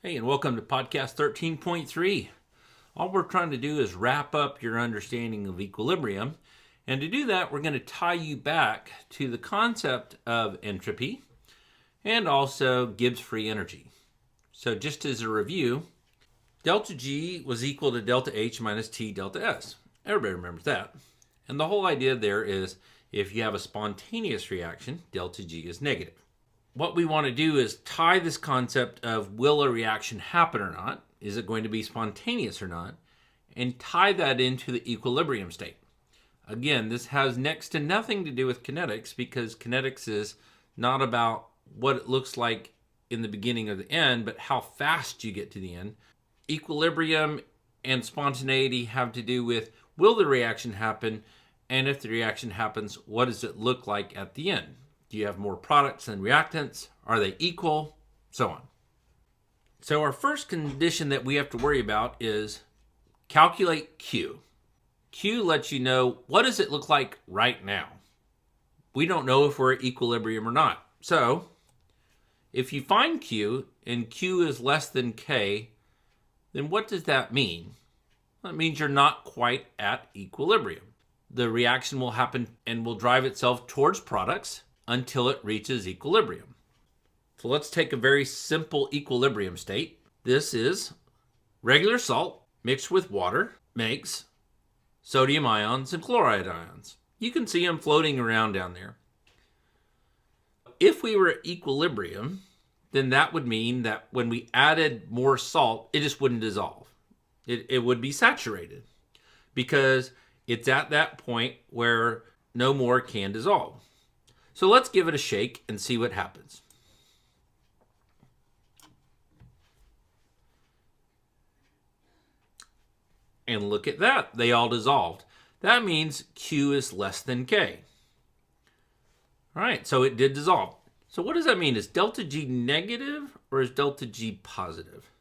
Hey, and welcome to podcast 13.3. All we're trying to do is wrap up your understanding of equilibrium. And to do that, we're going to tie you back to the concept of entropy and also Gibbs free energy. So just as a review, delta G was equal to delta H minus T delta S. Everybody remembers that. And the whole idea there is if you have a spontaneous reaction, delta G is negative. What we want to do is tie this concept of will a reaction happen or not, is it going to be spontaneous or not, and tie that into the equilibrium state. Again, this has next to nothing to do with kinetics because kinetics is not about what it looks like in the beginning or the end, but how fast you get to the end. Equilibrium and spontaneity have to do with will the reaction happen, and if the reaction happens, what does it look like at the end? Do you have more products than reactants? Are they equal? So on. So our first condition that we have to worry about is calculate Q. Q lets you know what does it look like right now. We don't know if we're at equilibrium or not. So if you find Q and Q is less than K, then what does that mean? That means you're not quite at equilibrium. The reaction will happen and will drive itself towards products until it reaches equilibrium. So let's take a very simple equilibrium state. This is regular salt mixed with water makes sodium ions and chloride ions. You can see them floating around down there. If we were at equilibrium, then that would mean that when we added more salt, it just wouldn't dissolve. It would be saturated because it's at that point where no more can dissolve. So let's give it a shake and see what happens. And look at that, they all dissolved. That means Q is less than K. All right, so it did dissolve. So what does that mean? Is delta G negative or is delta G positive?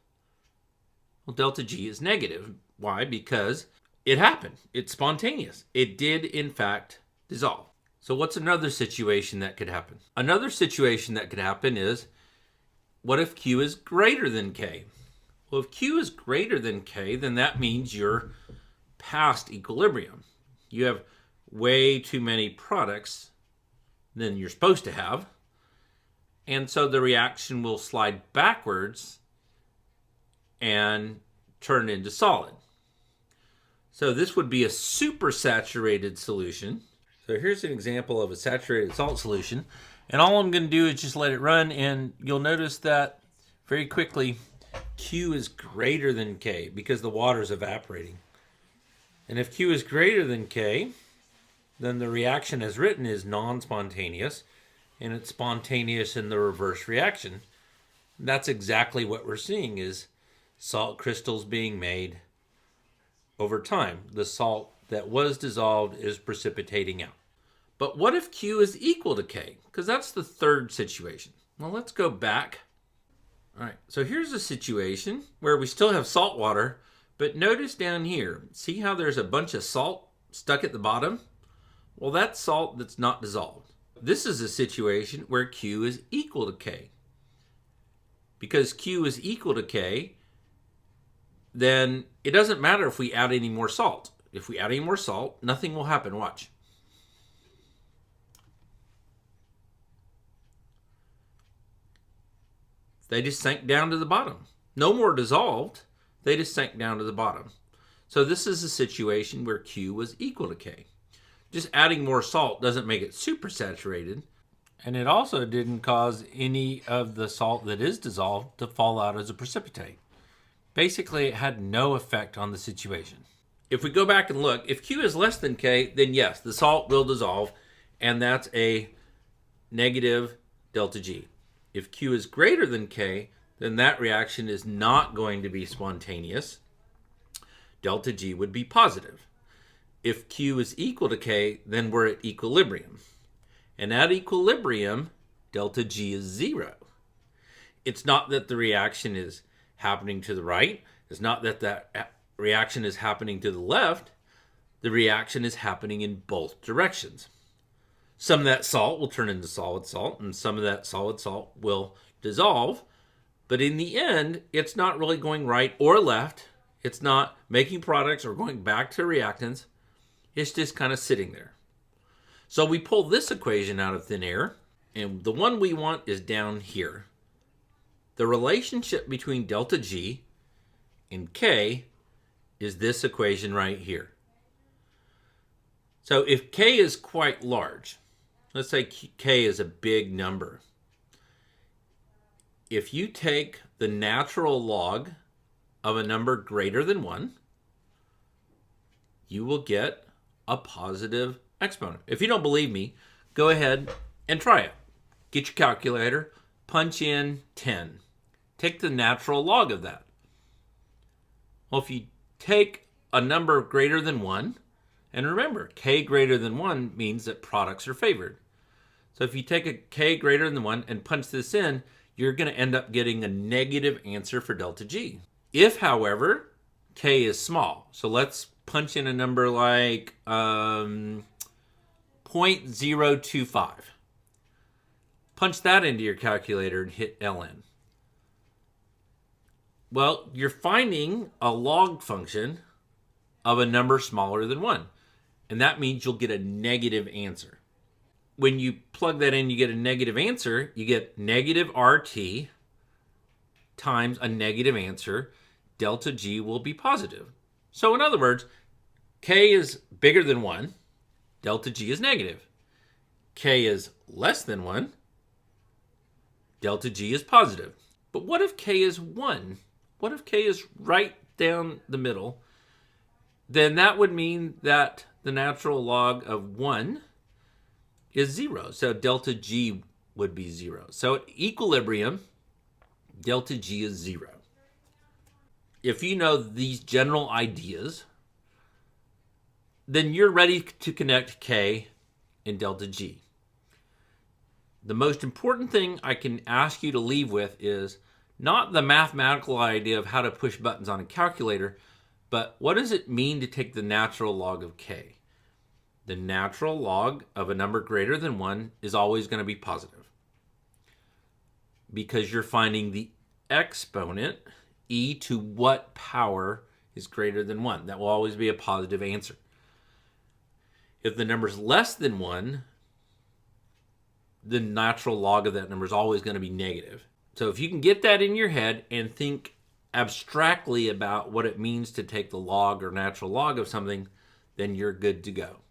Well, delta G is negative. Why? Because it happened. It's spontaneous. It did, in fact, dissolve. So what's another situation that could happen? Another situation that could happen is, what if Q is greater than K? Well, if Q is greater than K, then that means you're past equilibrium. You have way too many products than you're supposed to have. And so the reaction will slide backwards and turn into solid. So this would be a supersaturated solution. So here's an example of a saturated salt solution. And all I'm going to do is just let it run. And you'll notice that very quickly, Q is greater than K because the water is evaporating. And if Q is greater than K, then the reaction as written is non-spontaneous. And it's spontaneous in the reverse reaction. That's exactly what we're seeing is salt crystals being made over time. The salt that was dissolved is precipitating out. But what if Q is equal to K? Because that's the third situation. Well, let's go back. All right, so here's a situation where we still have salt water, but notice down here, see how there's a bunch of salt stuck at the bottom? Well, that's salt that's not dissolved. This is a situation where Q is equal to K. Because Q is equal to K, then it doesn't matter if we add any more salt. If we add any more salt, nothing will happen. Watch. They just sank down to the bottom. No more dissolved. They just sank down to the bottom. So this is a situation where Q was equal to K. Just adding more salt doesn't make it supersaturated. And it also didn't cause any of the salt that is dissolved to fall out as a precipitate. Basically, it had no effect on the situation. If we go back and look, if Q is less than K, then yes, the salt will dissolve, and that's a negative delta G. If Q is greater than K, then that reaction is not going to be spontaneous. Delta G would be positive. If Q is equal to K, then we're at equilibrium. And at equilibrium, delta G is 0. It's not that the reaction is happening to the right. It's not that that reaction is happening to the left. The reaction is happening in both directions. Some of that salt will turn into solid salt, and some of that solid salt will dissolve. But in the end, it's not really going right or left. It's not making products or going back to reactants. It's just kind of sitting there. So we pull this equation out of thin air, and the one we want is down here. The relationship between delta G and K is this equation right here. So if K is quite large, let's say K is a big number. If you take the natural log of a number greater than 1, you will get a positive exponent. If you don't believe me, go ahead and try it. Get your calculator, punch in 10. Take the natural log of that. Well, if you take a number greater than 1, and remember, K greater than 1 means that products are favored. So if you take a K greater than 1 and punch this in, you're going to end up getting a negative answer for delta G. If, however, K is small, so let's punch in a number like 0.025. Punch that into your calculator and hit ln. Well, you're finding a log function of a number smaller than 1. And that means you'll get a negative answer. When you plug that in, you get a negative answer. You get negative RT times a negative answer. Delta G will be positive. So in other words, K is bigger than 1. Delta G is negative. K is less than 1. Delta G is positive. But what if K is 1? What if K is right down the middle? Then that would mean that the natural log of 1 is 0. So delta G would be 0. So at equilibrium, delta G is 0. If you know these general ideas, then you're ready to connect K and delta G. The most important thing I can ask you to leave with is not the mathematical idea of how to push buttons on a calculator, but what does it mean to take the natural log of K? The natural log of a number greater than 1 is always going to be positive because you're finding the exponent, e to what power is greater than 1. That will always be a positive answer. If the number is less than 1, the natural log of that number is always going to be negative. So if you can get that in your head and think abstractly about what it means to take the log or natural log of something, then you're good to go.